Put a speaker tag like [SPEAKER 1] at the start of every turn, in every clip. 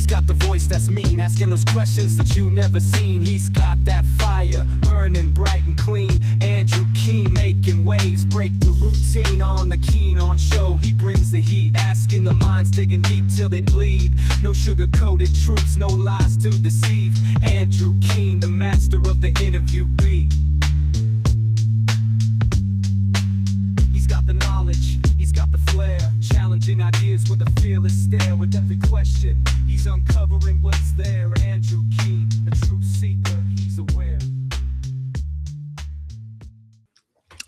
[SPEAKER 1] got the voice that's mean, asking those questions that you never seen. He's got that fire, burning bright and clean. Andrew Keen making waves, break the routine on the Keen on show. He brings the heat, asking the minds, digging deep till they bleed. No sugar-coated truths, no lies to deceive. Andrew Keen, the master of the interview beat. He's got the knowledge, he's got the flair, challenging ideas with a fearless stare. With every question, he's uncovering what's there. Andrew Keen, a truth seeker, he's aware.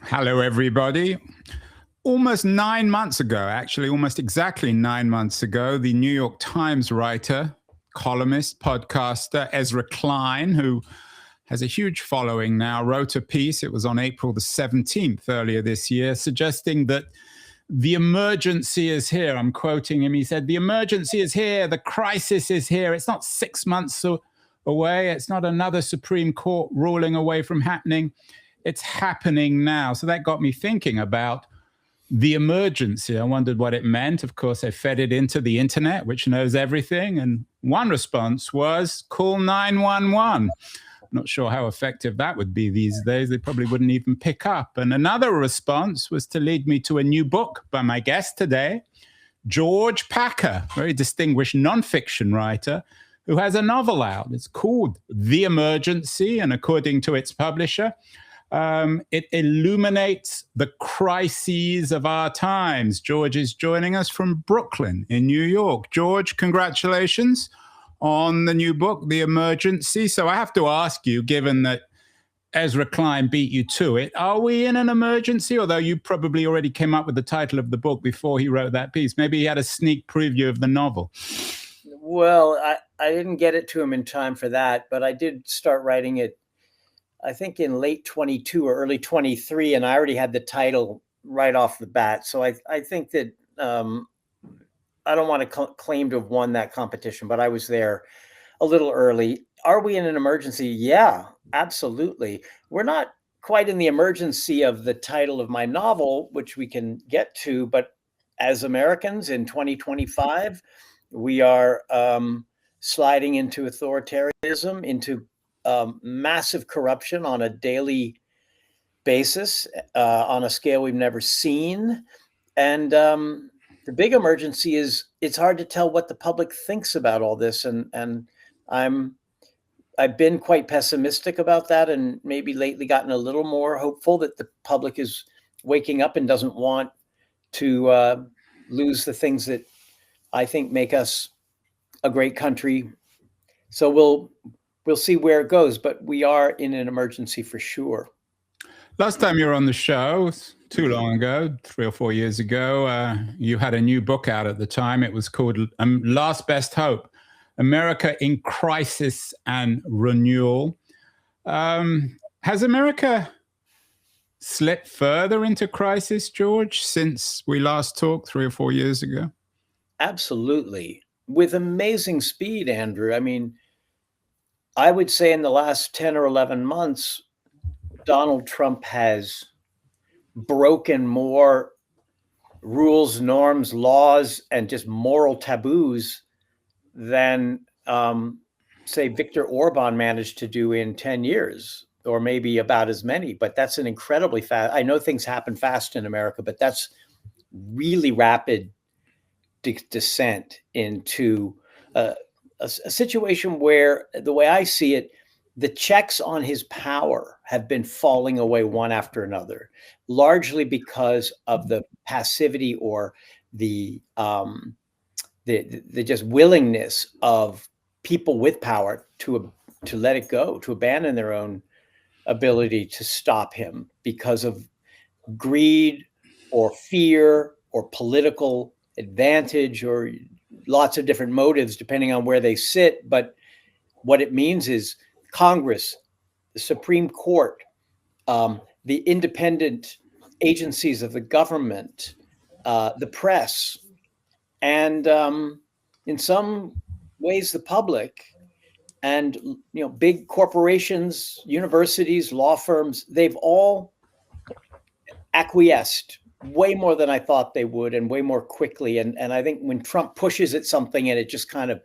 [SPEAKER 2] Hello, everybody. Almost 9 months ago, actually almost exactly 9 months ago, the New York Times writer, columnist, podcaster Ezra Klein, who has a huge following now, wrote a piece. It was on April the 17th earlier this year, suggesting that the emergency is here. I'm quoting him. He said, "The emergency is here. The crisis is here. It's not 6 months away. It's not another Supreme Court ruling away from happening. It's happening now." So that got me thinking about the emergency. I wondered what it meant. Of course, I fed it into the internet, which knows everything. And one response was, call 911. Not sure how effective that would be these days. They probably wouldn't even pick up. And another response was to lead me to a new book by my guest today, George Packer, very distinguished nonfiction writer, who has a novel out. It's called The Emergency, and according to its publisher, it illuminates the crises of our times. George is joining us from Brooklyn in New York. George, congratulations on the new book, The Emergency. So I have to ask you, given that Ezra Klein beat you to it, are we in an emergency? Although you probably already came up with the title of the book before he wrote that piece. Maybe he had a sneak preview of the novel.
[SPEAKER 3] Well, I didn't get it to him in time for that, but I did start writing it, I think in late 22 or early 23, and I already had the title right off the bat. So I think that I don't want to claim to have won that competition, but I was there a little early. Are we in an emergency? Yeah, absolutely. We're not quite in the emergency of the title of my novel, which we can get to, but as Americans in 2025, we are sliding into authoritarianism, into massive corruption on a daily basis, on a scale we've never seen. And the big emergency is it's hard to tell what the public thinks about all this. And I've been quite pessimistic about that, and maybe lately gotten a little more hopeful that the public is waking up and doesn't want to lose the things that I think make us a great country. So we'll see where it goes, but we are in an emergency for sure.
[SPEAKER 2] Last time you were on the show, too long ago, 3 or 4 years ago, you had a new book out at the time. It was called Last Best Hope, America in Crisis and Renewal. Has America slipped further into crisis, George, since we last talked 3 or 4 years ago?
[SPEAKER 3] Absolutely. With amazing speed, Andrew. I mean, I would say in the last 10 or 11 months, Donald Trump has broken more rules, norms, laws, and just moral taboos than, say, Viktor Orban managed to do in 10 years, or maybe about as many. But that's an incredibly fast. I know things happen fast in America, but that's really rapid descent into a situation where, the way I see it, the checks on his power have been falling away one after another, largely because of the passivity or the just willingness of people with power to let it go, to abandon their own ability to stop him because of greed or fear or political advantage or lots of different motives depending on where they sit. But what it means is Congress, the Supreme Court, the independent agencies of the government, the press, and in some ways the public, and big corporations, universities, law firms, they've all acquiesced way more than I thought they would, and way more quickly. And I think when Trump pushes at something and it just kind of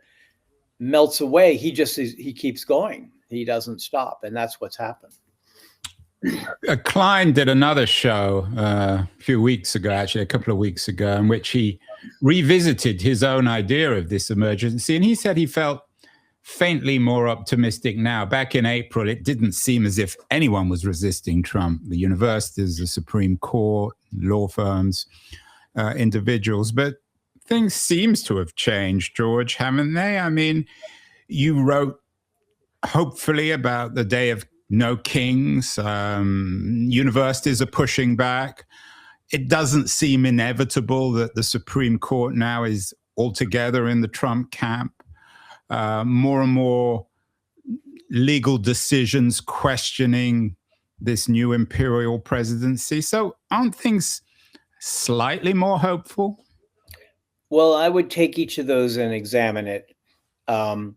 [SPEAKER 3] melts away, he keeps going. He doesn't stop, and that's what's happened.
[SPEAKER 2] Klein did another show a few weeks ago, actually a couple of weeks ago, in which he revisited his own idea of this emergency, and he said he felt faintly more optimistic now. Back in April, it didn't seem as if anyone was resisting Trump. The universities, the Supreme Court, law firms, individuals. But things seems to have changed, George, haven't they? I mean, you wrote hopefully about the day of no kings. Universities are pushing back. It doesn't seem inevitable that the Supreme Court now is altogether in the Trump camp. More and more legal decisions questioning this new imperial presidency. So aren't things slightly more hopeful?
[SPEAKER 3] Well, I would take each of those and examine it. The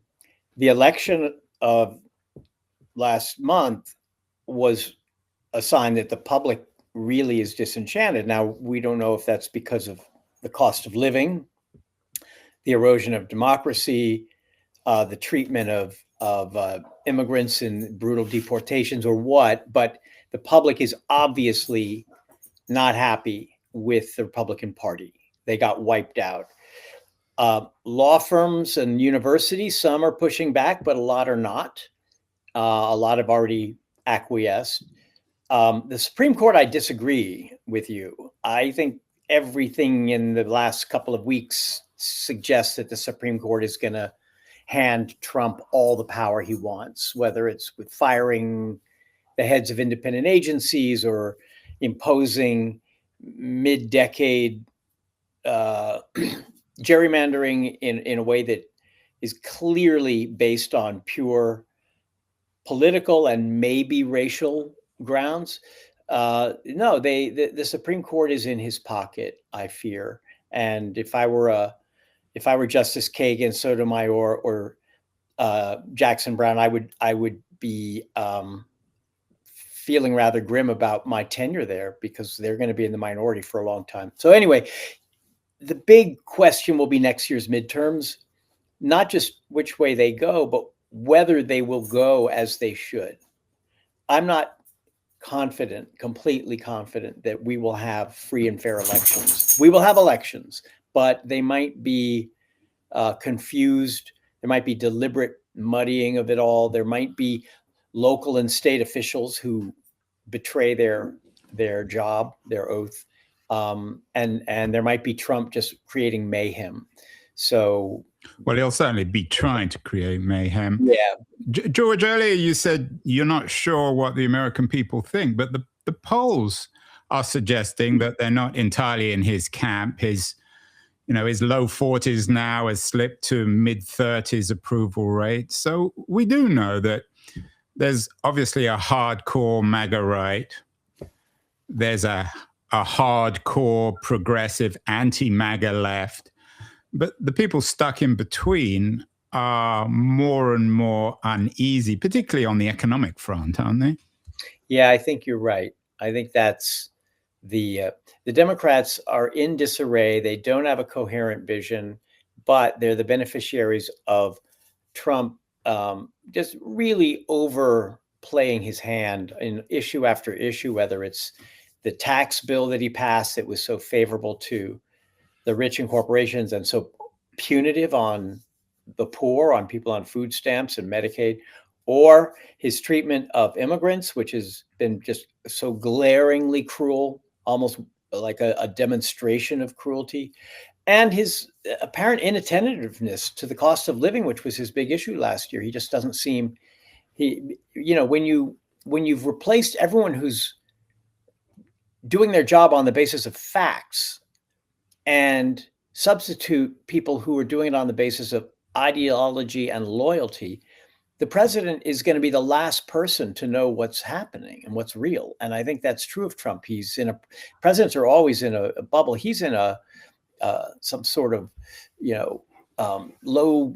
[SPEAKER 3] election of last month was a sign that the public really is disenchanted. Now, we don't know if that's because of the cost of living, the erosion of democracy, the treatment of immigrants in brutal deportations, or what, but the public is obviously not happy with the Republican Party. They got wiped out. Law firms and universities, some are pushing back, but a lot are not. A lot have already acquiesced. The Supreme Court, I disagree with you. I think everything in the last couple of weeks suggests that the Supreme Court is going to hand Trump all the power he wants, whether it's with firing the heads of independent agencies or imposing mid-decade gerrymandering in a way that is clearly based on pure political and maybe racial grounds. No, the Supreme Court is in his pocket, I fear. And if I were Justice Kagan, Sotomayor, or Jackson Brown, I would be feeling rather grim about my tenure there, because they're going to be in the minority for a long time. So anyway, the big question will be next year's midterms, not just which way they go, but whether they will go as they should. I'm not completely confident that we will have free and fair elections. We will have elections, but they might be confused. There might be deliberate muddying of it all. There might be local and state officials who betray their job, their oath. And there might be Trump just creating mayhem. So,
[SPEAKER 2] well, he'll certainly be trying to create mayhem.
[SPEAKER 3] Yeah.
[SPEAKER 2] George, earlier you said you're not sure what the American people think, but the polls are suggesting that they're not entirely in his camp. His low 40s now has slipped to mid 30s approval rate. So we do know that there's obviously a hardcore MAGA right. There's a hardcore progressive anti-MAGA left. But the people stuck in between are more and more uneasy, particularly on the economic front, aren't they?
[SPEAKER 3] Yeah, I think you're right. I think that's the Democrats are in disarray. They don't have a coherent vision, but they're the beneficiaries of Trump just really overplaying his hand in issue after issue, whether it's the tax bill that he passed that was so favorable to the rich and corporations and so punitive on the poor, on people on food stamps and Medicaid, or his treatment of immigrants, which has been just so glaringly cruel, almost like a demonstration of cruelty, and his apparent inattentiveness to the cost of living, which was his big issue last year. He just doesn't seem, when you've replaced everyone who's doing their job on the basis of facts and substitute people who are doing it on the basis of ideology and loyalty, the president is going to be the last person to know what's happening and what's real. And I think that's true of Trump. Presidents are always in a bubble. He's in some sort of, low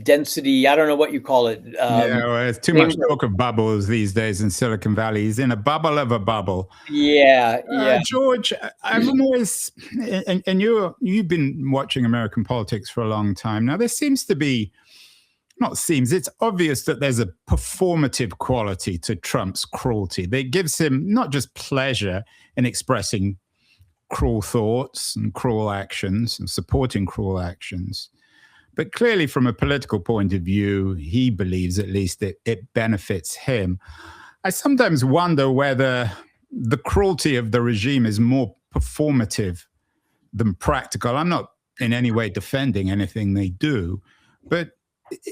[SPEAKER 3] density, I don't know what you call it.
[SPEAKER 2] It's too much talk of bubbles these days in Silicon Valley. He's in a bubble of a bubble.
[SPEAKER 3] Yeah.
[SPEAKER 2] George, I've always, and you've been watching American politics for a long time now. There seems to be it's obvious that there's a performative quality to Trump's cruelty. That gives him not just pleasure in expressing cruel thoughts and cruel actions and supporting cruel actions, but clearly from a political point of view, he believes at least that it benefits him. I sometimes wonder whether the cruelty of the regime is more performative than practical. I'm not in any way defending anything they do, but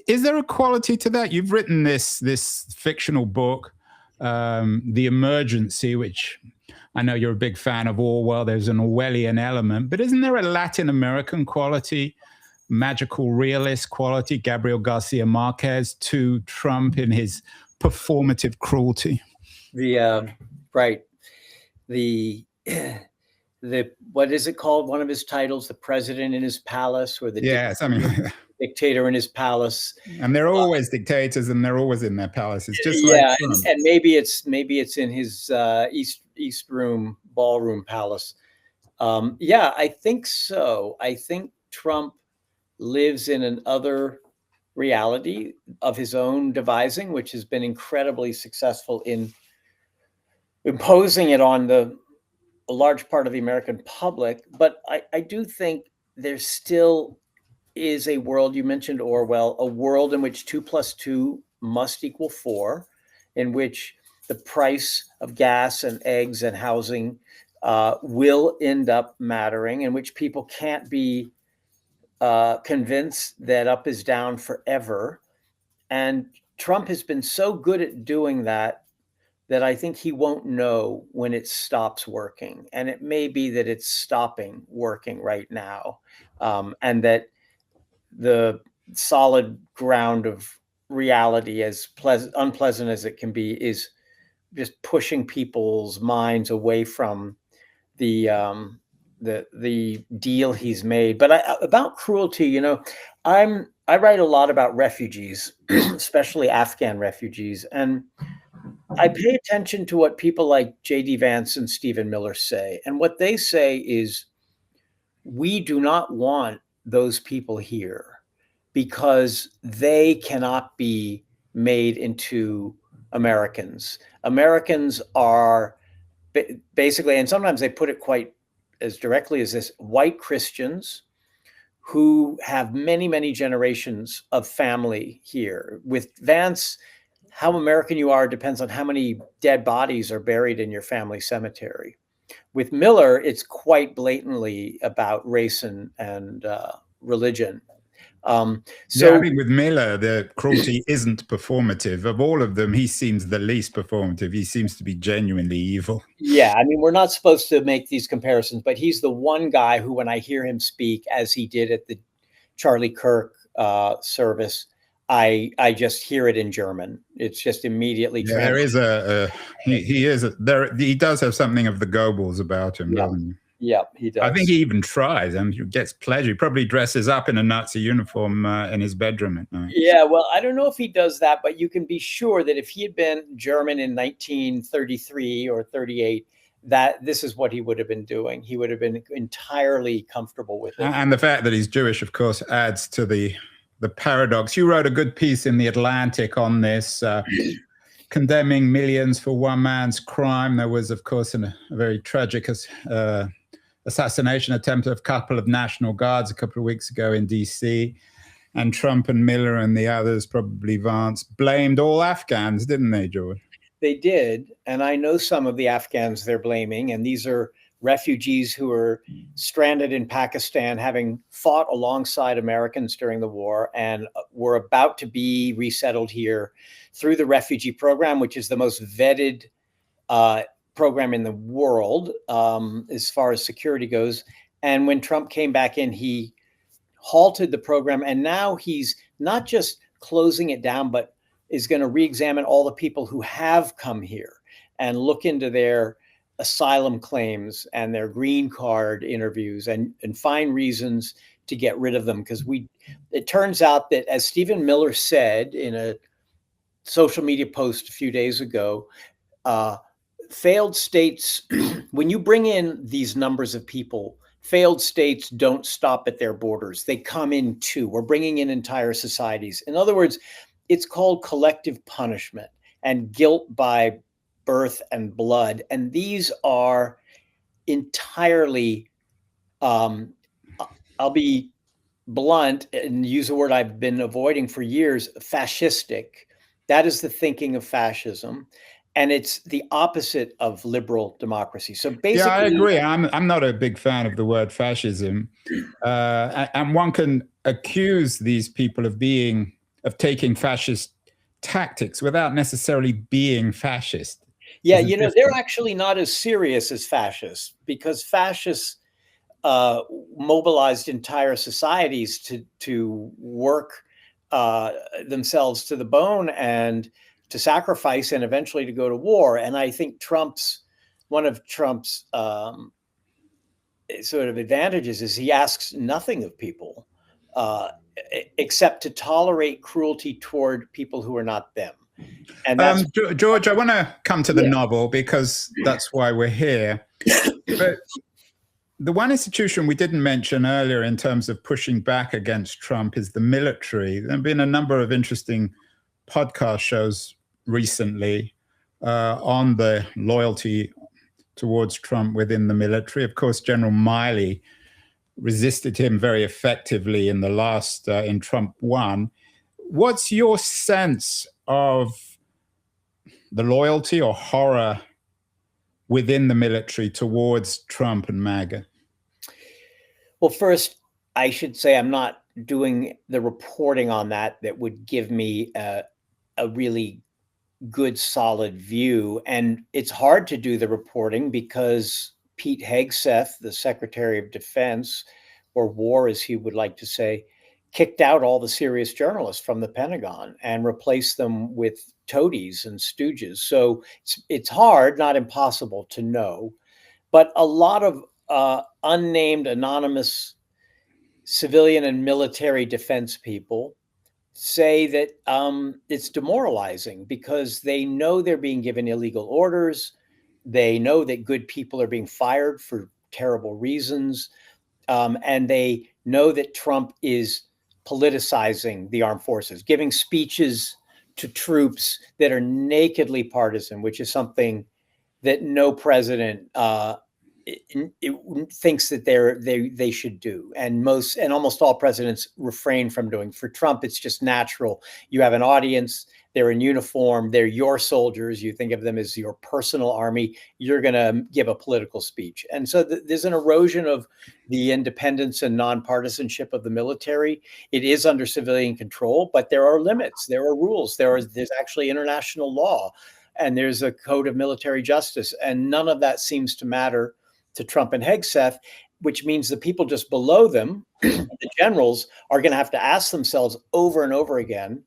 [SPEAKER 2] is there a quality to that? You've written this fictional book, The Emergency, which I know you're a big fan of Orwell. There's an Orwellian element, but isn't there a Latin American quality, magical realist quality, Gabriel Garcia Marquez, to Trump in his performative cruelty?
[SPEAKER 3] Right. The what is it called? One of his titles, The President in His Palace, or the dictator in his palace.
[SPEAKER 2] And they're always dictators, and they're always in their palaces, just
[SPEAKER 3] yeah,
[SPEAKER 2] like Trump.
[SPEAKER 3] And maybe it's in his East Room ballroom palace. Yeah, I think so. I think Trump lives in an other reality of his own devising, which has been incredibly successful in imposing it on a large part of the American public. But I do think there still is a world, you mentioned Orwell, a world in which 2 + 2 must equal 4, in which the price of gas and eggs and housing will end up mattering, in which people can't be convinced that up is down forever. And Trump has been so good at doing that I think he won't know when it stops working. And it may be that it's stopping working right now. And that the solid ground of reality, as unpleasant as it can be, is just pushing people's minds away from the deal he's made. But about cruelty, I write a lot about refugees, especially Afghan refugees, and I pay attention to what people like J.D. Vance and Stephen Miller say. And what they say is, we do not want those people here because they cannot be made into Americans. Americans are basically, and sometimes they put it quite as directly as this, white Christians who have many, many generations of family here. With Vance, how American you are depends on how many dead bodies are buried in your family cemetery. With Miller, it's quite blatantly about race and religion.
[SPEAKER 2] Yeah, I mean, with Miller, the cruelty isn't performative. Of all of them, he seems the least performative. He seems to be genuinely evil.
[SPEAKER 3] Yeah, I mean, we're not supposed to make these comparisons, but he's the one guy who, when I hear him speak, as he did at the Charlie Kirk service, I just hear it in German. It's just immediately.
[SPEAKER 2] Yeah, there is he does have something of the Goebbels about him, doesn't he?
[SPEAKER 3] Yeah, he does.
[SPEAKER 2] I think he even tries, and he gets pleasure. He probably dresses up in a Nazi uniform in his bedroom at night.
[SPEAKER 3] Yeah, well, I don't know if he does that, but you can be sure that if he had been German in 1933 or 38, that this is what he would have been doing. He would have been entirely comfortable with it.
[SPEAKER 2] And the fact that he's Jewish, of course, adds to the paradox. You wrote a good piece in The Atlantic on this, condemning millions for one man's crime. There was, of course, a very tragic assassination attempt of a couple of National Guards a couple of weeks ago in DC. And Trump and Miller and the others, probably Vance, blamed all Afghans, didn't they, George?
[SPEAKER 3] They did. And I know some of the Afghans they're blaming. And these are refugees who are stranded in Pakistan, having fought alongside Americans during the war, and were about to be resettled here through the refugee program, which is the most vetted program in the world as far as security goes. And when Trump came back in, he halted the program. And now he's not just closing it down, but is going to re-examine all the people who have come here and look into their asylum claims and their green card interviews and find reasons to get rid of them. Because it turns out that, as Stephen Miller said in a social media post a few days ago, failed states, when you bring in these numbers of people, failed states don't stop at their borders. They come in too. We're bringing in entire societies. In other words, it's called collective punishment and guilt by birth and blood. And these are entirely, I'll be blunt and use a word I've been avoiding for years, fascistic. That is the thinking of fascism. And it's the opposite of liberal democracy. So basically,
[SPEAKER 2] yeah, I agree. I'm not a big fan of the word fascism, and one can accuse these people of taking fascist tactics without necessarily being fascist.
[SPEAKER 3] yeah, they're actually not as serious as fascists, because fascists mobilized entire societies to work themselves to the bone and to sacrifice and eventually to go to war. And I think one of Trump's sort of advantages is he asks nothing of people except to tolerate cruelty toward people who are not them. And that's
[SPEAKER 2] George, I want to come to the novel because that's why we're here. But the one institution we didn't mention earlier in terms of pushing back against Trump is the military. There have been a number of interesting podcast shows recently on the loyalty towards Trump within the military. Of course, General Miley resisted him very effectively in the last, in Trump 1. What's your sense of the loyalty or horror within the military towards Trump and MAGA?
[SPEAKER 3] Well, first, I should say I'm not doing the reporting on that would give me a really good, solid view. And it's hard to do the reporting because Pete Hegseth, the Secretary of Defense, or War, as he would like to say, kicked out all the serious journalists from the Pentagon and replaced them with toadies and stooges. So it's hard, not impossible, to know. But a lot of unnamed, anonymous civilian and military defense people say that it's demoralizing because they know they're being given illegal orders. They know that good people are being fired for terrible reasons. And they know that Trump is politicizing the armed forces, giving speeches to troops that are nakedly partisan, which is something that no president thinks that they should do, and almost all presidents refrain from doing. For Trump, it's just natural. You have an audience, they're in uniform, they're your soldiers, you think of them as your personal army, you're going to give a political speech. And so there's an erosion of the independence and nonpartisanship of the military. It is under civilian control, but there are limits, there are rules, there's actually international law, and there's a code of military justice, and none of that seems to matter to Trump and Hegseth, which means the people just below them, the generals, are going to have to ask themselves over and over again,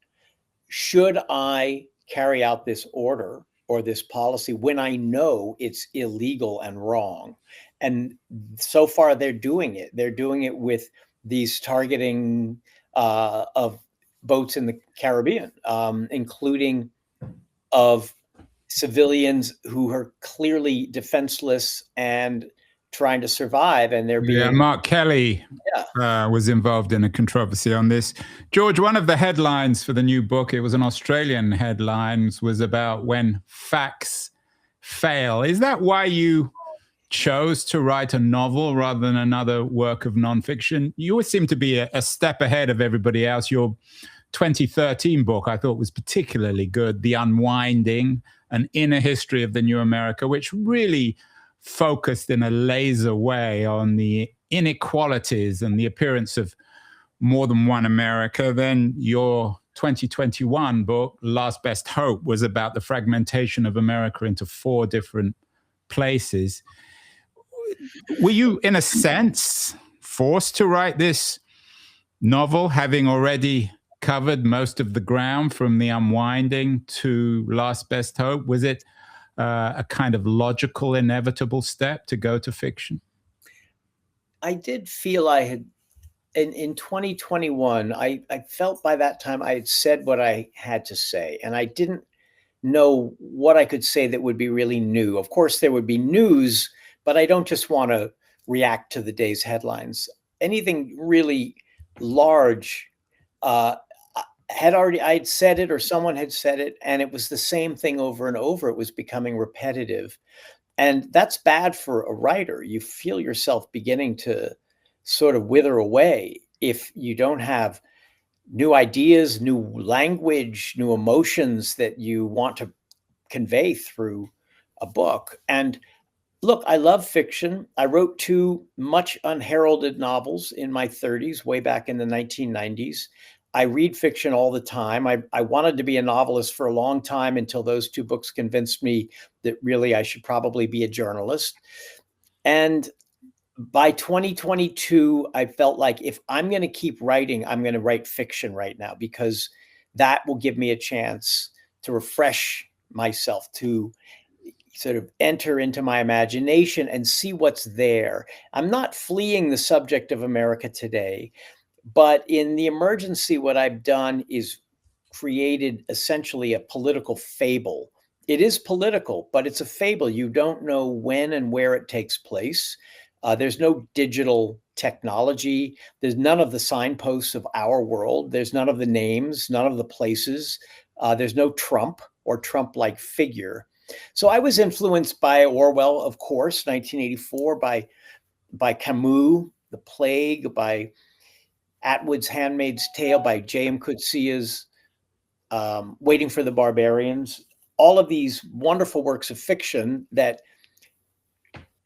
[SPEAKER 3] should I carry out this order or this policy when I know it's illegal and wrong? And so far they're doing it. They're doing it with these targeting of boats in the Caribbean, including of civilians who are clearly defenseless and trying to survive, and they're being...
[SPEAKER 2] Mark Kelly was involved in a controversy on this. George, one of the headlines for the new book, it was an Australian headline, was about when facts fail. Is that why you chose to write a novel rather than another work of nonfiction? You always seem to be a step ahead of everybody else. Your 2013 book, I thought, was particularly good, The Unwinding, an inner history of the new America, which really focused in a laser way on the inequalities and the appearance of more than one America. Then your 2021 book, Last Best Hope, was about the fragmentation of America into 4 different places. Were you, in a sense, forced to write this novel, having already covered most of the ground from The Unwinding to Last Best Hope? Was it a kind of logical, inevitable step to go to fiction?
[SPEAKER 3] I did feel I had, in 2021, I felt by that time I had said what I had to say, and I didn't know what I could say that would be really new. Of course, there would be news, but I don't just want to react to the day's headlines. Anything really large, I'd said it or someone had said it, and it was the same thing over and over. It was becoming repetitive. And that's bad for a writer. You feel yourself beginning to sort of wither away if you don't have new ideas, new language, new emotions that you want to convey through a book. And look, I love fiction. I wrote two much unheralded novels in my 30s, way back in the 1990s. I read fiction all the time. I wanted to be a novelist for a long time until those two books convinced me that really I should probably be a journalist. And by 2022, I felt like if I'm going to keep writing, I'm going to write fiction right now, because that will give me a chance to refresh myself, to sort of enter into my imagination and see what's there. I'm not fleeing the subject of America today, but in The Emergency, what I've done is created essentially a political fable. It is political, but it's a fable. You don't know when and where it takes place. There's no digital technology. There's none of the signposts of our world. There's none of the names, none of the places. There's no Trump or Trump-like figure. So I was influenced by Orwell, of course, 1984, by Camus, The Plague, by Atwood's Handmaid's Tale, by J.M. Coetzee's Waiting for the Barbarians. All of these wonderful works of fiction that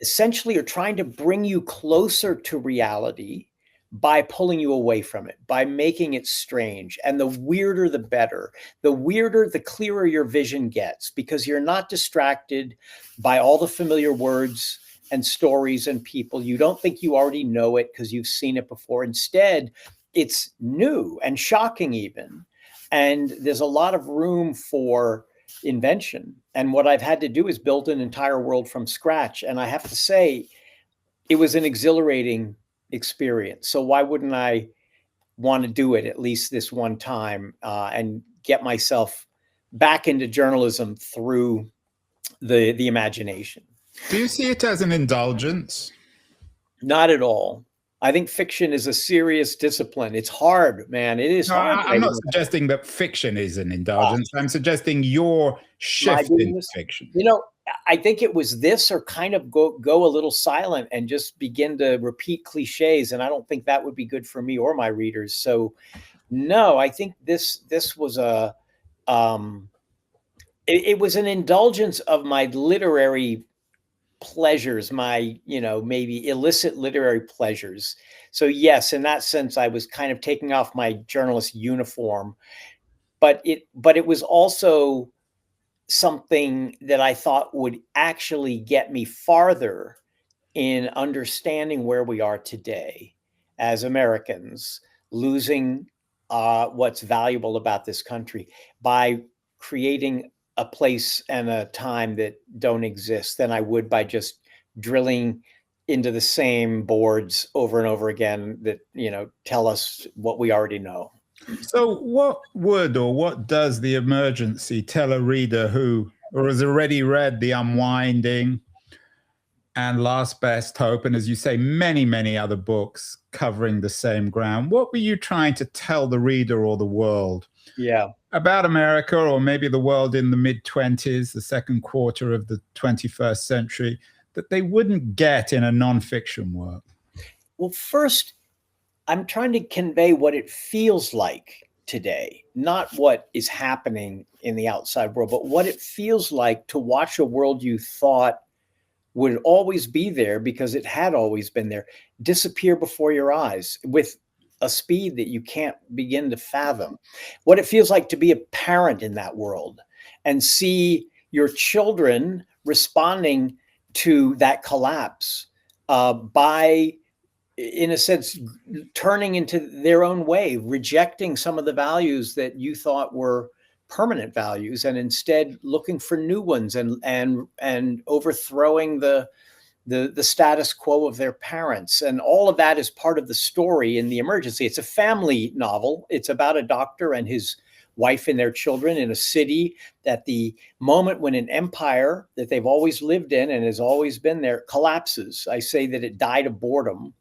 [SPEAKER 3] essentially are trying to bring you closer to reality by pulling you away from it, by making it strange. And the weirder, the better. The weirder, the clearer your vision gets, because you're not distracted by all the familiar words and stories and people. You don't think you already know it because you've seen it before. Instead, it's new and shocking even. And there's a lot of room for invention. And what I've had to do is build an entire world from scratch. And I have to say, it was an exhilarating experience. So why wouldn't I want to do it at least this one time and get myself back into journalism through the imagination?
[SPEAKER 2] Do you see it as an indulgence?
[SPEAKER 3] Not at all. I think fiction is a serious discipline. It's hard, man. It is hard.
[SPEAKER 2] I'm not suggesting that fiction is an indulgence. I'm suggesting your shift in fiction.
[SPEAKER 3] You know, I think it was this, or kind of go a little silent and just begin to repeat cliches. And I don't think that would be good for me or my readers. So no, I think this was it was an indulgence of my literary pleasures, my, maybe illicit literary pleasures. So yes, in that sense, I was kind of taking off my journalist uniform, but it was also something that I thought would actually get me farther in understanding where we are today as Americans, losing what's valuable about this country by creating a place and a time that don't exist than I would by just drilling into the same boards over and over again that, tell us what we already know.
[SPEAKER 2] So what does The Emergency tell a reader who has already read The Unwinding and Last Best Hope, and as you say, many, many other books covering the same ground? What were you trying to tell the reader or the world about America, or maybe the world in the mid-20s, the second quarter of the 21st century, that they wouldn't get in a nonfiction work?
[SPEAKER 3] Well, first, I'm trying to convey what it feels like today, not what is happening in the outside world, but what it feels like to watch a world you thought would always be there, because it had always been there, disappear before your eyes with a speed that you can't begin to fathom. What it feels like to be a parent in that world and see your children responding to that collapse by, in a sense, turning into their own way, rejecting some of the values that you thought were permanent values, and instead looking for new ones and overthrowing the status quo of their parents. And all of that is part of the story in The Emergency. It's a family novel. It's about a doctor and his wife and their children in a city at the moment when an empire that they've always lived in and has always been there collapses. I say that it died of boredom.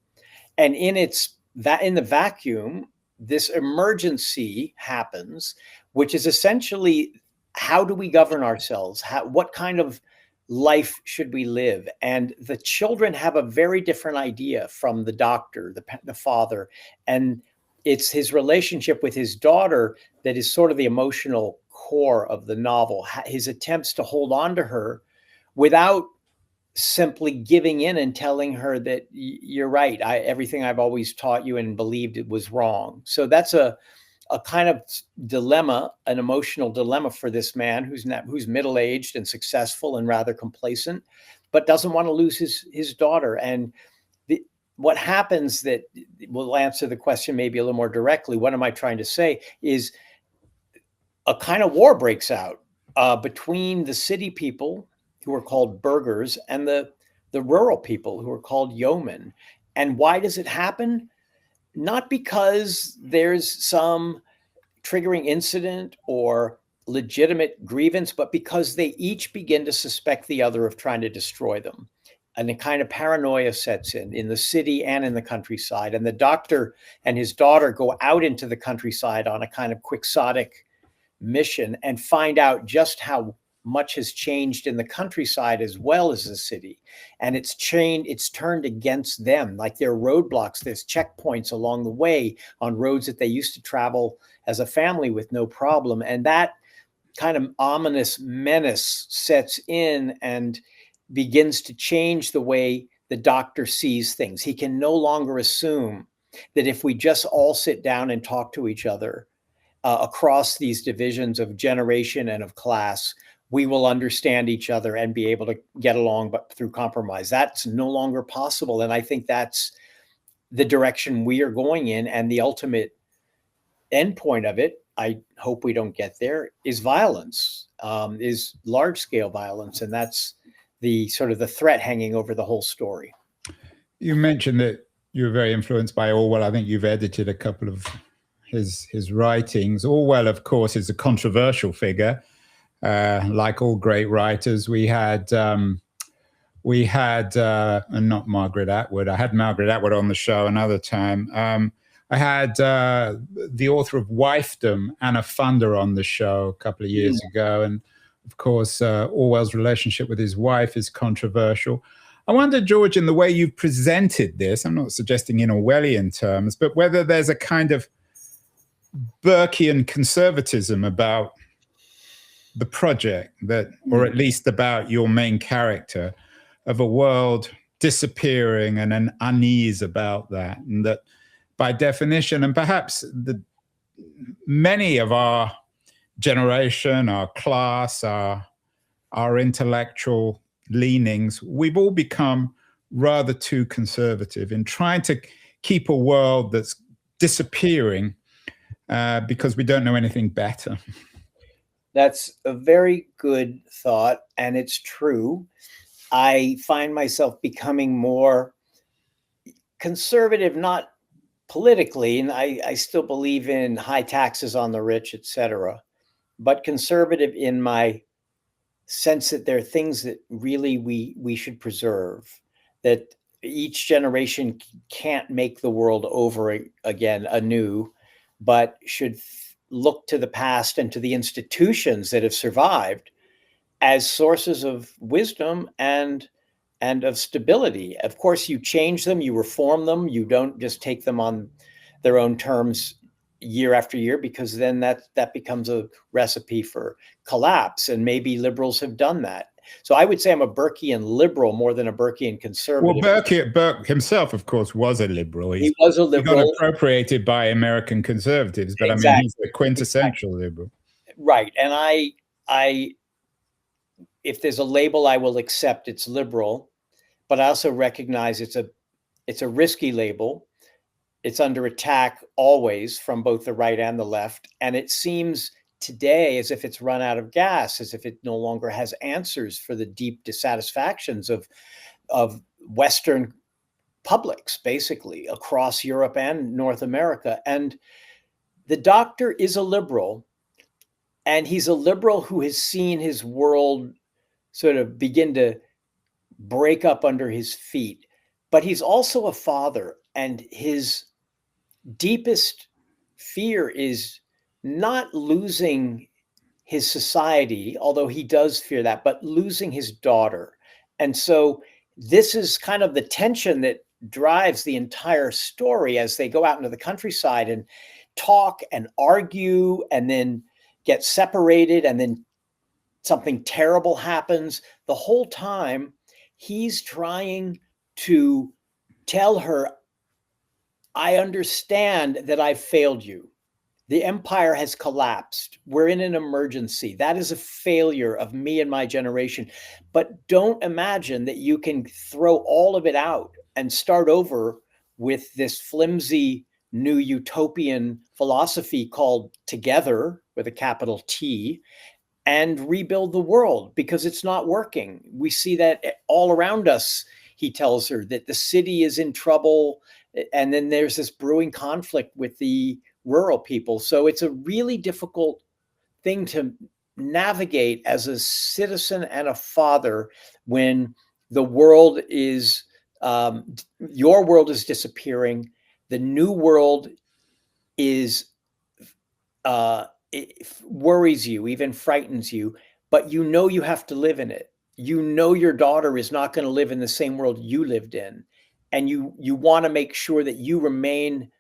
[SPEAKER 3] And in the vacuum, this emergency happens, which is essentially, how do we govern ourselves? What kind of life should we live? And the children have a very different idea from the doctor, the father. And it's his relationship with his daughter that is sort of the emotional core of the novel. His attempts to hold on to her without simply giving in and telling her that you're right. Everything I've always taught you and believed it was wrong. So that's a kind of dilemma, an emotional dilemma for this man who's middle-aged and successful and rather complacent, but doesn't want to lose his daughter. And what happens, that will answer the question maybe a little more directly, what am I trying to say, is a kind of war breaks out between the city people, who are called burghers, and the rural people, who are called yeomen. And why does it happen? Not because there's some triggering incident or legitimate grievance, but because they each begin to suspect the other of trying to destroy them. And a kind of paranoia sets in the city and in the countryside. And the doctor and his daughter go out into the countryside on a kind of quixotic mission and find out just how much has changed in the countryside as well as the city. And it's turned against them. Like, there are roadblocks, there's checkpoints along the way on roads that they used to travel as a family with no problem. And that kind of ominous menace sets in and begins to change the way the doctor sees things. He can no longer assume that if we just all sit down and talk to each other across these divisions of generation and of class, we will understand each other and be able to get along, but through compromise. That's no longer possible. And I think that's the direction we are going in. And the ultimate endpoint of it, I hope we don't get there, is violence, is large-scale violence. And that's the sort of the threat hanging over the whole story.
[SPEAKER 2] You mentioned that you were very influenced by Orwell. I think you've edited a couple of his writings. Orwell, of course, is a controversial figure. Like all great writers, we had not Margaret Atwood. I had Margaret Atwood on the show another time. I had the author of Wifedom, Anna Funder, on the show a couple of years ago. And of course, Orwell's relationship with his wife is controversial. I wonder, George, in the way you've presented this, I'm not suggesting in Orwellian terms, but whether there's a kind of Burkean conservatism about the project, that, or at least about your main character, of a world disappearing and an unease about that. And that by definition, and perhaps many of our generation, our class, our intellectual leanings, we've all become rather too conservative in trying to keep a world that's disappearing because we don't know anything better.
[SPEAKER 3] That's a very good thought, and it's true. I find myself becoming more conservative, not politically, and I still believe in high taxes on the rich, etc., but conservative in my sense that there are things that really we should preserve, that each generation can't make the world over again anew, but should look to the past and to the institutions that have survived as sources of wisdom and of stability. Of course, you change them, you reform them, you don't just take them on their own terms year after year, because then that becomes a recipe for collapse. And maybe liberals have done that. So I would say I'm a Burkean liberal more than a Burkean conservative.
[SPEAKER 2] Well, Burke himself, of course, was a liberal.
[SPEAKER 3] He was a liberal.
[SPEAKER 2] He got appropriated by American conservatives, but exactly. I mean, he's a quintessential liberal.
[SPEAKER 3] Right. And I, if there's a label I will accept, it's liberal, but I also recognize it's a risky label. It's under attack always from both the right and the left. And it seems today as if it's run out of gas, as if it no longer has answers for the deep dissatisfactions of Western publics, basically, across Europe and North America. And the doctor is a liberal, And he's a liberal who has seen his world sort of begin to break up under his feet. But he's also a father, and his deepest fear is not losing his society, although he does fear that, but losing his daughter. And so this is kind of the tension that drives the entire story as they go out into the countryside and talk and argue and then get separated, and then something terrible happens. The whole time he's trying to tell her, I understand that I've failed you. The empire has collapsed. We're in an emergency. That is a failure of me and my generation. But don't imagine that you can throw all of it out and start over with this flimsy new utopian philosophy called Together, with a capital T, and rebuild the world, because it's not working. We see that all around us. He tells her that the city is in trouble, and then there's this brewing conflict with the rural people. So it's a really difficult thing to navigate as a citizen and a father when the world is, your world is disappearing. The new world is, it worries you, even frightens you, but you know you have to live in it. You know your daughter is not going to live in the same world you lived in, and you want to make sure that you remain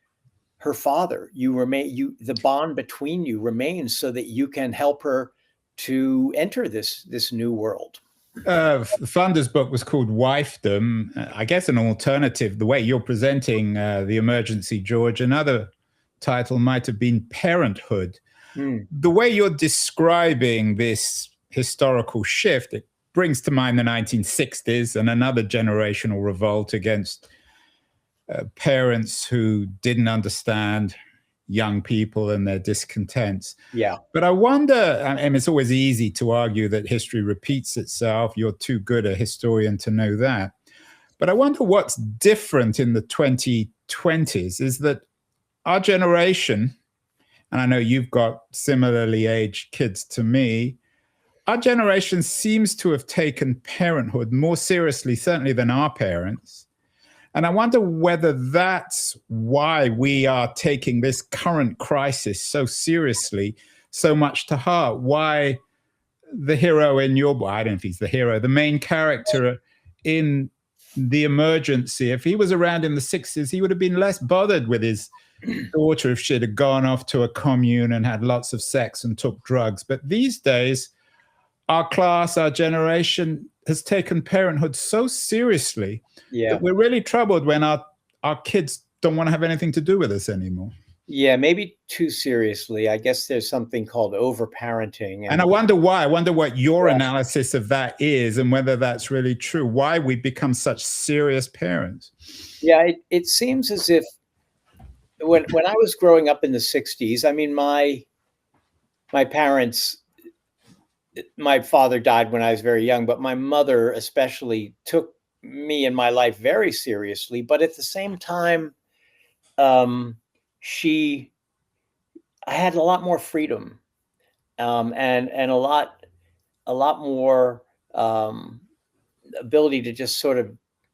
[SPEAKER 3] her father. The bond between you remains so that you can help her to enter this new world.
[SPEAKER 2] Funder's book was called Wifedom. I guess an alternative, the way you're presenting The Emergency, George, another title might have been Parenthood. The way you're describing this historical shift, it brings to mind the 1960s and another generational revolt against parents who didn't understand young people and their discontents.
[SPEAKER 3] Yeah.
[SPEAKER 2] But I wonder, and it's always easy to argue that history repeats itself. You're too good a historian to know that. But I wonder what's different in the 2020s is that our generation, and I know you've got similarly aged kids to me, our generation seems to have taken parenthood more seriously, certainly, than our parents. And I wonder whether that's why we are taking this current crisis so seriously, so much to heart. Why the hero in your book, I don't know if he's the hero, the main character in The Emergency, if he was around in the 60s, he would have been less bothered with his daughter if she'd have gone off to a commune and had lots of sex and took drugs. But these days, our class, our generation has taken parenthood so seriously that we're really troubled when our kids don't want to have anything to do with us anymore.
[SPEAKER 3] Yeah, maybe too seriously. I guess there's something called overparenting.
[SPEAKER 2] And I wonder why. I wonder what your analysis of that is and whether that's really true, why we become such serious parents.
[SPEAKER 3] Yeah, it seems as if when I was growing up in the 60s, I mean, my parents, my father died when I was very young, but my mother especially took me and my life very seriously. But at the same time, I had a lot more freedom, and a lot more ability to just sort of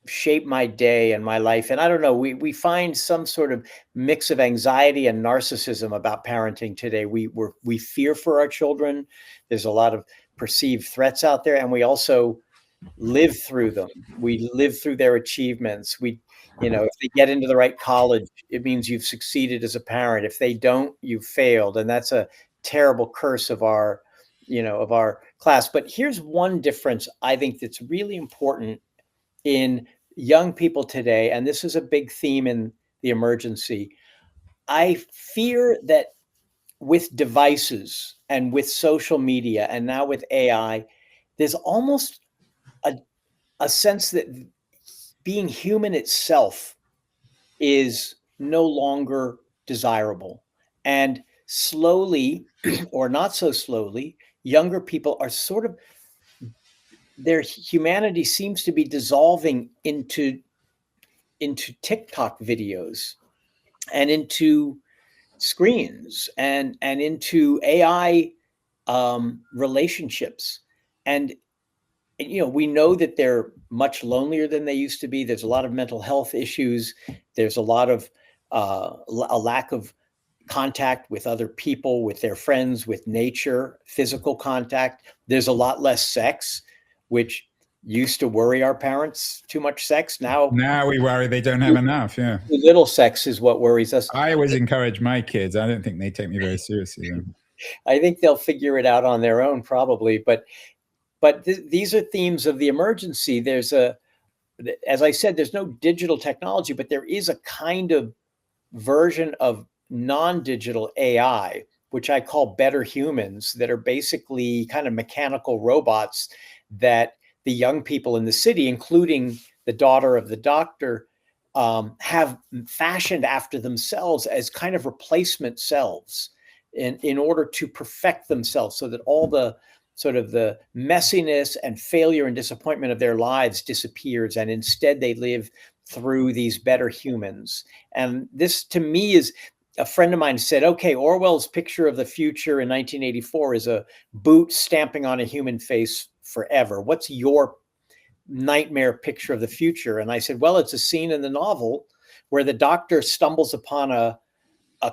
[SPEAKER 3] shape my day and my life. And I don't know, we find some sort of mix of anxiety and narcissism about parenting today. We fear for our children. There's a lot of perceived threats out there, and we also live through them. We live through their achievements. If they get into the right college, it means you've succeeded as a parent. If they don't, you've failed. And that's a terrible curse of our class. But here's one difference I think that's really important in young people today, and this is a big theme in The Emergency. I fear that with devices and with social media and now with AI, there's almost a sense that being human itself is no longer desirable. And slowly, or not so slowly, younger people are sort of, their humanity seems to be dissolving into TikTok videos and into screens and into AI relationships. And we know that they're much lonelier than they used to be. There's a lot of mental health issues. There's a lot of a lack of contact with other people, with their friends, with nature, physical contact. There's a lot less sex, which used to worry our parents. Too much sex. Now
[SPEAKER 2] we worry they don't have enough. Yeah.
[SPEAKER 3] too little sex is what worries us.
[SPEAKER 2] I always encourage my kids. I don't think they take me very seriously, though.
[SPEAKER 3] I think they'll figure it out on their own, probably. But these are themes of the emergency. As I said, there's no digital technology, but there is a kind of version of non-digital AI, which I call better humans, that are basically kind of mechanical robots that the young people in the city, including the daughter of the doctor, have fashioned after themselves as kind of replacement selves in order to perfect themselves, so that all the sort of the messiness and failure and disappointment of their lives disappears, and instead they live through these better humans. And this, to me, is a friend of mine said, okay, Orwell's picture of the future in 1984 is a boot stamping on a human face forever. What's your nightmare picture of the future? And I said, well, it's a scene in the novel where the doctor stumbles upon a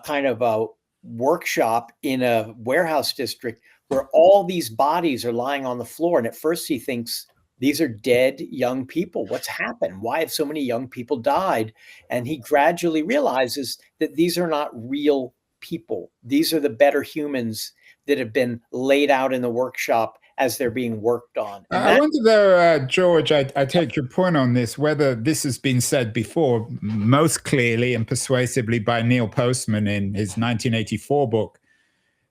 [SPEAKER 3] kind of a workshop in a warehouse district where all these bodies are lying on the floor. And at first he thinks, these are dead young people. What's happened? Why have so many young people died? And he gradually realizes that these are not real people. These are the better humans that have been laid out in the workshop as they're being worked on.
[SPEAKER 2] I wonder though, George, I take your point on this, whether this has been said before, most clearly and persuasively by Neil Postman in his 1984 book,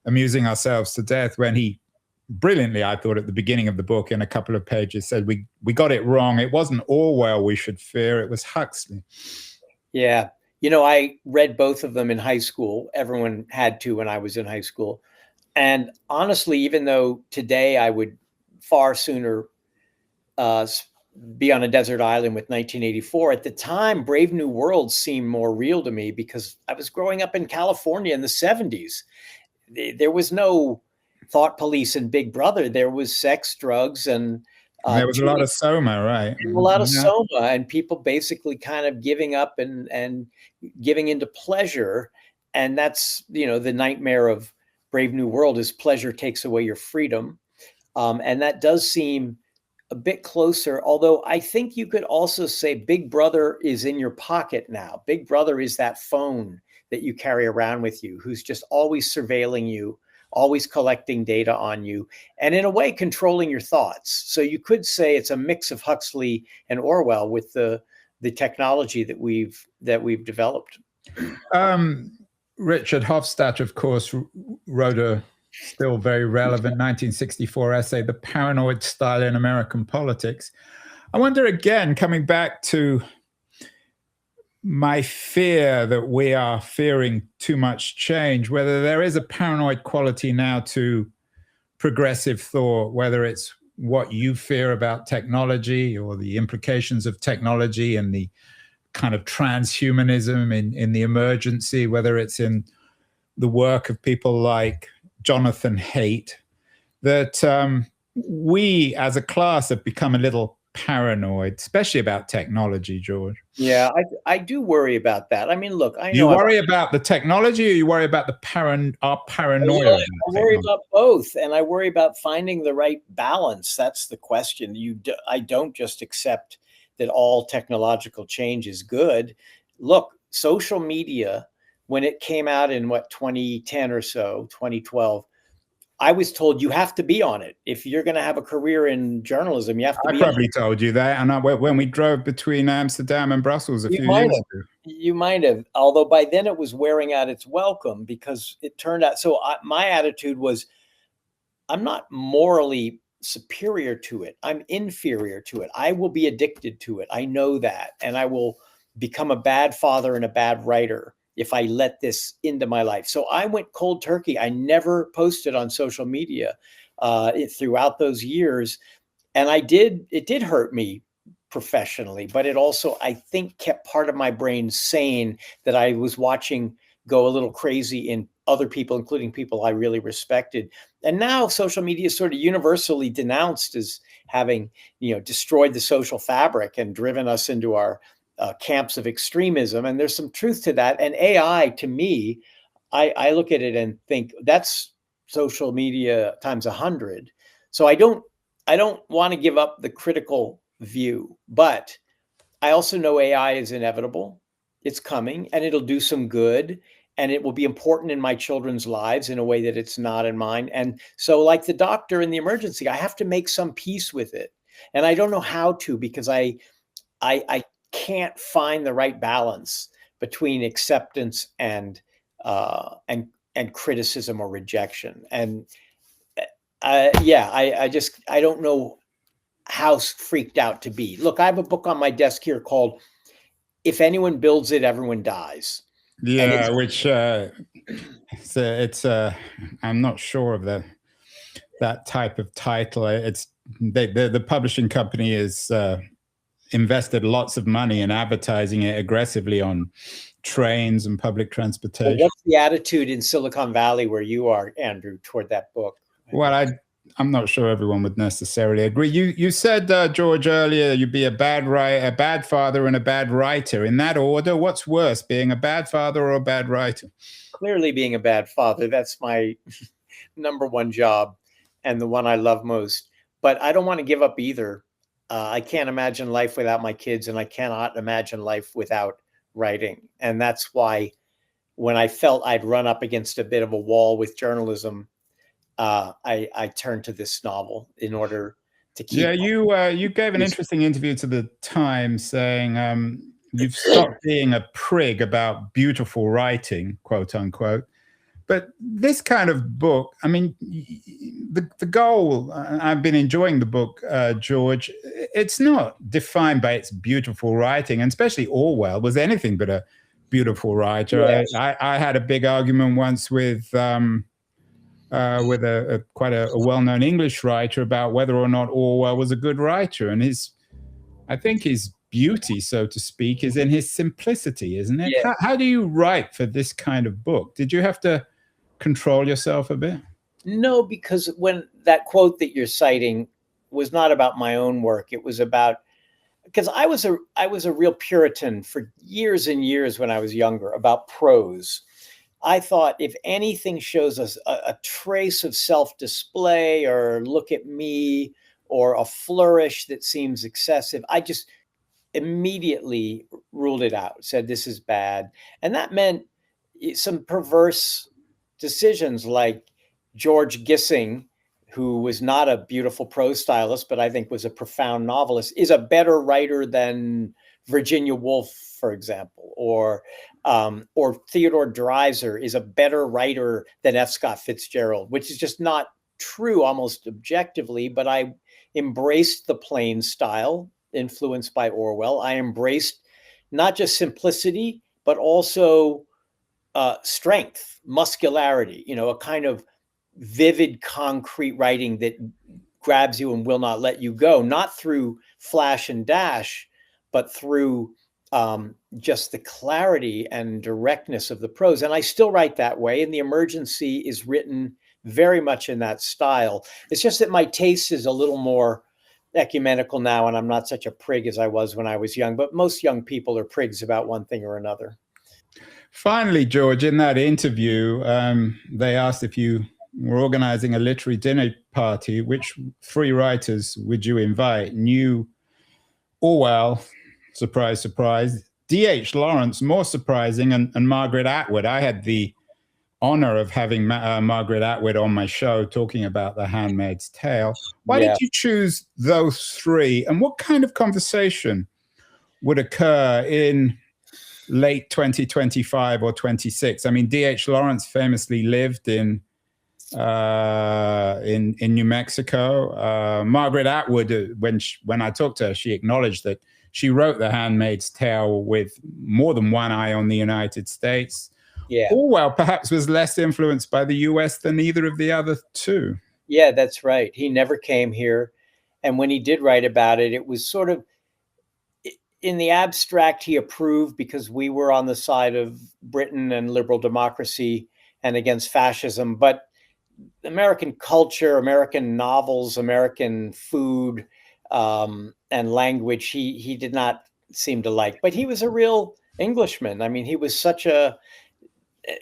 [SPEAKER 2] Amusing Ourselves to Death, when he brilliantly, I thought, at the beginning of the book in a couple of pages said, we got it wrong. It wasn't Orwell we should fear, it was Huxley.
[SPEAKER 3] Yeah. I read both of them in high school. Everyone had to when I was in high school. And honestly, even though today I would far sooner be on a desert island with 1984, at the time, Brave New World seemed more real to me because I was growing up in California in the 70s. There was no thought police and Big Brother. There was sex, drugs, and
[SPEAKER 2] there was a lot of soma, right?
[SPEAKER 3] A lot of soma, and people basically kind of giving up and giving into pleasure. And that's, the nightmare of Brave New World is pleasure takes away your freedom. And that does seem a bit closer, although I think you could also say Big Brother is in your pocket now. Big Brother is that phone that you carry around with you, who's just always surveilling you, always collecting data on you, and in a way controlling your thoughts. So you could say it's a mix of Huxley and Orwell with the technology that we've developed.
[SPEAKER 2] Richard Hofstadter, of course, wrote a still very relevant 1964 essay, The Paranoid Style in American Politics. I wonder, again, coming back to my fear that we are fearing too much change, whether there is a paranoid quality now to progressive thought, whether it's what you fear about technology or the implications of technology and the kind of transhumanism in the emergency, whether it's in the work of people like Jonathan Haidt, that we as a class have become a little paranoid, especially about technology, George.
[SPEAKER 3] Yeah, I do worry about that. I mean, look, I know
[SPEAKER 2] you worry about the technology, or you worry about our paranoia?
[SPEAKER 3] I worry about both, and I worry about finding the right balance. That's the question. I don't just accept that all technological change is good. Look, social media, when it came out in 2010 or so, 2012, I was told you have to be on it. If you're going to have a career in journalism, you have to be on it.
[SPEAKER 2] I probably told you that. And when we drove between Amsterdam and Brussels a few years ago.
[SPEAKER 3] You might have. Although by then it was wearing out its welcome, because it turned out. So my attitude was, I'm not morally superior to it. I'm inferior to it. I will be addicted to it. I know that. And I will become a bad father and a bad writer if I let this into my life. So I went cold turkey. I never posted on social media throughout those years. And it did hurt me professionally, but it also, I think, kept part of my brain sane, that I was watching go a little crazy other people, including people I really respected. And now social media is sort of universally denounced as having, destroyed the social fabric and driven us into our camps of extremism. And there's some truth to that. And AI, to me, I look at it and think that's social media times 100. So I don't want to give up the critical view, but I also know AI is inevitable. It's coming and it'll do some good and it will be important in my children's lives in a way that it's not in mine. And so, like the doctor in the emergency, I have to make some peace with it. And I don't know how to because I can't find the right balance between acceptance and criticism or rejection. And I don't know how freaked out to be. Look, I have a book on my desk here called "If Anyone Builds It, Everyone Dies."
[SPEAKER 2] Yeah, which it's I'm not sure of that type of title. It's the publishing company is invested lots of money in advertising it aggressively on trains and public transportation.
[SPEAKER 3] What's the attitude in Silicon Valley where you are, Andrew, toward that book?
[SPEAKER 2] Well, I'm not sure everyone would necessarily agree. You said, George, earlier you'd be a bad father and a bad writer. In that order, what's worse, being a bad father or a bad writer?
[SPEAKER 3] Clearly being a bad father. That's my number one job and the one I love most. But I don't want to give up either. I can't imagine life without my kids, and I cannot imagine life without writing. And that's why when I felt I'd run up against a bit of a wall with journalism, I turned to this novel in order to keep.
[SPEAKER 2] Yeah, you gave an interesting interview to the Times saying you've stopped being a prig about beautiful writing, quote unquote. But this kind of book, I mean, the goal, I've been enjoying the book, George, it's not defined by its beautiful writing, and especially Orwell was anything but a beautiful writer.
[SPEAKER 3] Yes.
[SPEAKER 2] I had a big argument once with quite a well-known English writer about whether or not Orwell was a good writer. And I think his beauty, so to speak, is in his simplicity, isn't it?
[SPEAKER 3] Yeah.
[SPEAKER 2] How do you write for this kind of book? Did you have to control yourself a bit?
[SPEAKER 3] No, because when that quote that you're citing was not about my own work, it was about, because I was a real Puritan for years and years when I was younger about prose. I thought if anything shows us a trace of self-display or look at me or a flourish that seems excessive, I just immediately ruled it out, said this is bad. And that meant some perverse decisions like George Gissing, who was not a beautiful prose stylist, but I think was a profound novelist, is a better writer than Virginia Woolf, for example, or Theodore Dreiser is a better writer than F. Scott Fitzgerald, which is just not true almost objectively. But I embraced the plain style influenced by Orwell. I embraced not just simplicity, but also strength, muscularity, a kind of vivid, concrete writing that grabs you and will not let you go, not through flash and dash, but through just the clarity and directness of the prose. And I still write that way. And The Emergency is written very much in that style. It's just that my taste is a little more ecumenical now, and I'm not such a prig as I was when I was young. But most young people are prigs about one thing or another.
[SPEAKER 2] Finally, George, in that interview, they asked if you were organizing a literary dinner party, which three writers would you invite? New Orwell, surprise, surprise. D.H. Lawrence, more surprising, and Margaret Atwood. I had the honor of having Margaret Atwood on my show talking about The Handmaid's Tale. Why did you choose those three? And what kind of conversation would occur in late 2025 or 26? I mean, D.H. Lawrence famously lived in New Mexico. Margaret Atwood, when I talked to her, she acknowledged that she wrote The Handmaid's Tale with more than one eye on the United States.
[SPEAKER 3] Yeah.
[SPEAKER 2] Orwell perhaps was less influenced by the US than either of the other two.
[SPEAKER 3] Yeah, that's right. He never came here. And when he did write about it, it was sort of, in the abstract, he approved because we were on the side of Britain and liberal democracy. and against fascism, but American culture, American novels, American food, and language, he did not seem to like. But he was a real Englishman. I mean, he was such a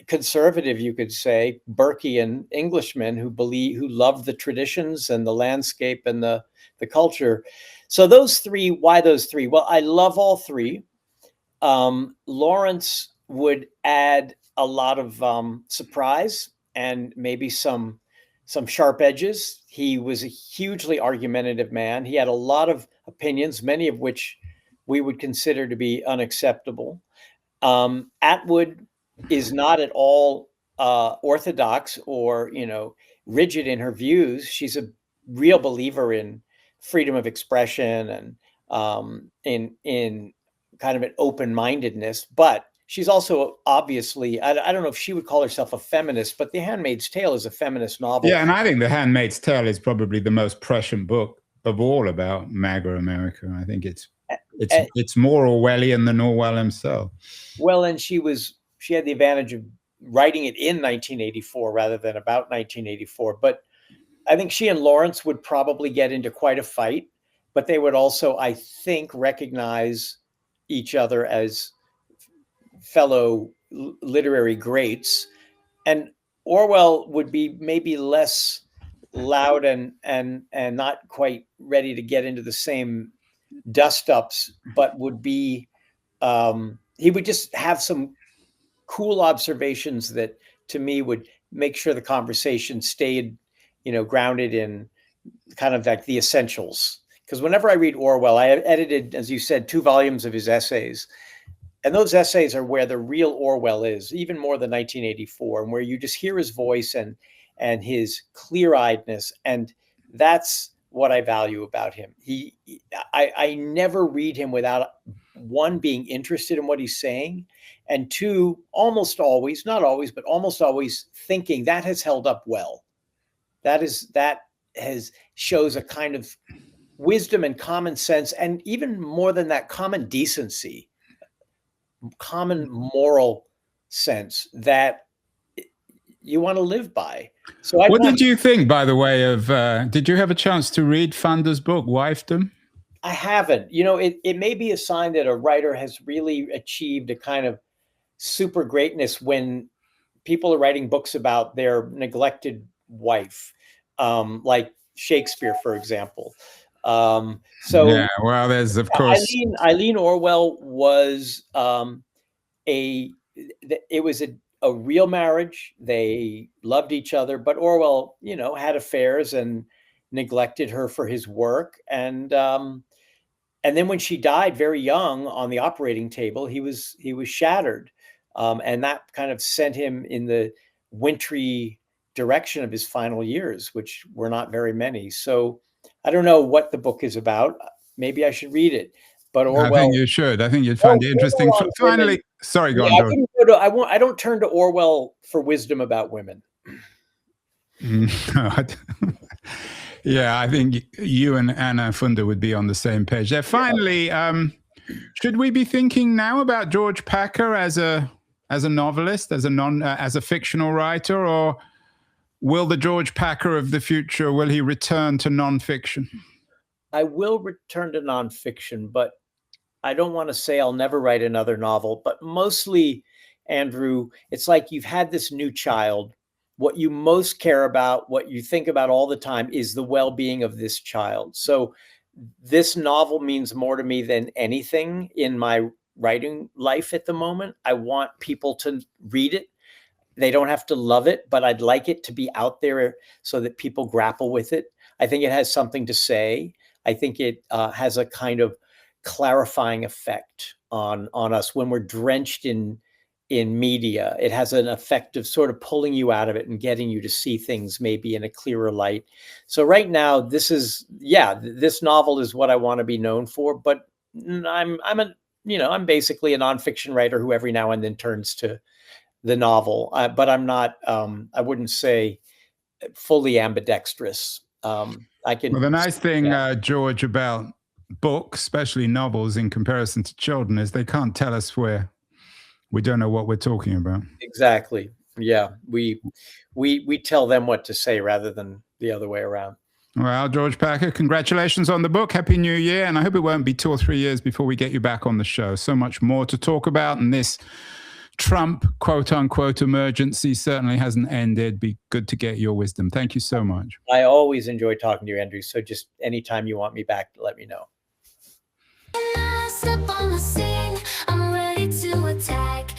[SPEAKER 3] conservative, you could say, Burkean Englishman who loved the traditions and the landscape and the culture. So those three, why those three? Well, I love all three. Lawrence would add a lot of surprise and maybe some sharp edges. He was a hugely argumentative man. He had a lot of opinions, many of which we would consider to be unacceptable. Atwood is not at all orthodox or rigid in her views. She's a real believer in freedom of expression and in kind of an open-mindedness, but she's also obviously, I don't know if she would call herself a feminist, but The Handmaid's Tale is a feminist novel.
[SPEAKER 2] Yeah, and I think The Handmaid's Tale is probably the most prescient book of all about MAGA America. I think it's more Orwellian than Orwell himself.
[SPEAKER 3] Well, and she had the advantage of writing it in 1984 rather than about 1984. But I think she and Lawrence would probably get into quite a fight, but they would also, I think, recognize each other as fellow literary greats. And Orwell would be maybe less loud and not quite ready to get into the same dust-ups, but would be he would just have some cool observations that to me would make sure the conversation stayed grounded in kind of like the essentials. Because whenever I read Orwell, I edited, as you said, 2 volumes of his essays. And those essays are where the real Orwell is, even more than 1984, and where you just hear his voice and his clear-eyedness. And that's what I value about him. I never read him without, one, being interested in what he's saying, and two, almost always, not always, but almost always thinking that has held up well. That shows a kind of wisdom and common sense, and even more than that, common decency, common moral sense that you want to live by. So
[SPEAKER 2] what did you think, by the way, of did you have a chance to read Funder's book, Wifedom?
[SPEAKER 3] I haven't. It may be a sign that a writer has really achieved a kind of super greatness when people are writing books about their neglected wife, like Shakespeare, for example.
[SPEAKER 2] Yeah, well, there's, of course,
[SPEAKER 3] Eileen Orwell was it was a real marriage. They loved each other, but Orwell, had affairs and neglected her for his work. And then when she died very young on the operating table, he was shattered. And that kind of sent him in the wintry direction of his final years, which were not very many. So I don't know what the book is about. Maybe I should read it. But Orwell,
[SPEAKER 2] I think you should. I think you'd find it interesting. Finally, sorry, go on, George.
[SPEAKER 3] I don't turn to Orwell for wisdom about women.
[SPEAKER 2] Yeah, I think you and Anna Funder would be on the same page there. Finally, should we be thinking now about George Packer as a novelist, as a fictional writer, or will the George Packer of the future, will he return to nonfiction?
[SPEAKER 3] I will return to nonfiction, but I don't want to say I'll never write another novel. But mostly, Andrew, it's like you've had this new child. What you most care about, what you think about all the time, is the well-being of this child. So this novel means more to me than anything in my writing life at the moment. I want people to read it. They don't have to love it, but I'd like it to be out there so that people grapple with it. I think it has something to say. I think it has a kind of clarifying effect on us when we're drenched in media. It has an effect of sort of pulling you out of it and getting you to see things maybe in a clearer light. So right now, this novel is what I want to be known for. But I'm basically a nonfiction writer who every now and then turns to the novel. But I'm not. I wouldn't say fully ambidextrous. Well,
[SPEAKER 2] the nice thing, George, about books, especially novels, in comparison to children, is they can't tell us we don't know what we're talking about.
[SPEAKER 3] Exactly. Yeah, we tell them what to say rather than the other way around.
[SPEAKER 2] Well, George Packer, congratulations on the book. Happy New Year. And I hope it won't be 2 or 3 years before we get you back on the show. So much more to talk about. And this Trump, quote unquote, emergency certainly hasn't ended. Be good to get your wisdom. Thank you so much.
[SPEAKER 3] I always enjoy talking to you, Andrew. So just anytime you want me back, let me know.
[SPEAKER 4] Step on the scene, I'm ready to attack.